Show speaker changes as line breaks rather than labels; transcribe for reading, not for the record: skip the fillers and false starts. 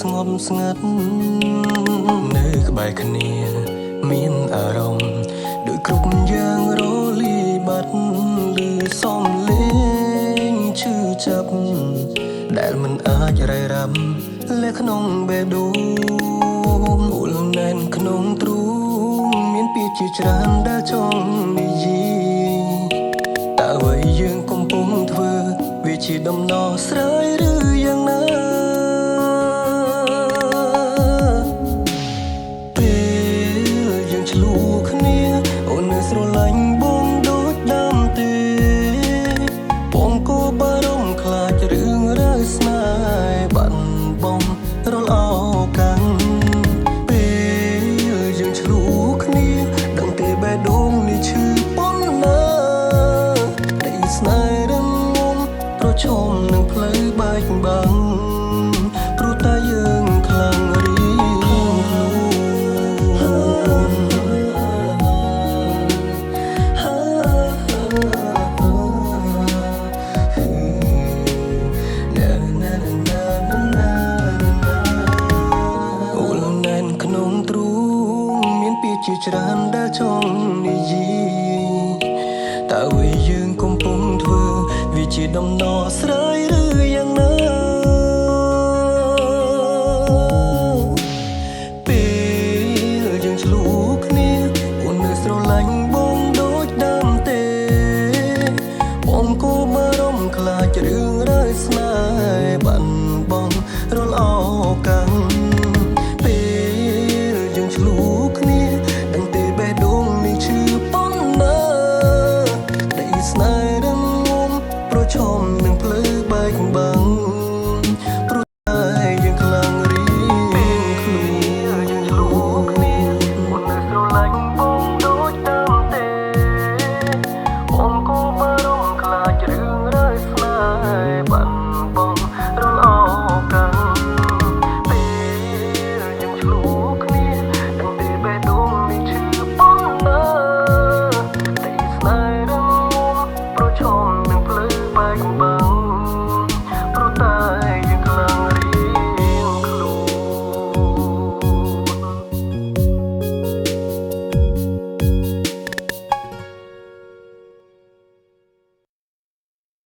ស្ងប់ស្ងាត់នៅក្បែរគ្នាមានអារម្មណ៍ដូចគ្រប់យ៉ាងរលីបាត់ឬសំលេងឈឺចាប់ដែលមិនអាចរ៉ៃរ៉ាំលើក្នុងបេះដូងអ៊ុលណែនក្នុងទ្រូងមានពាក្យជាច្រើនដែលចង់និយាយតើអ្វីយើងកំពុងធ្វើវាជាដំណោះស្រាយឬយ៉ាងណាពេលយើងឆ្លូគ្នាអូននៅស្រឡាញ់បងដូចដើមទេបងក៏បារម្ភខ្លាចរឿងរ៉ាវស្នេហ៍បាត់បង់រលអោកាំងពេលយើងឆ្លូគ្នាដឹងទេបេះដូងនេះឈឺប៉ុណ្ណាតែស្នេហ៍រឹងមុំប្រឈមនឹងផ្លូវបែកបាំងព្រោះតែយើងខ្លាំងរៀងក្នុងទ្រូងមានពាក្យជាច្រើនដែលចង់និយាយតើអ្វីយើងកំពុងធ្វើវាជាដំណោះស្រាយ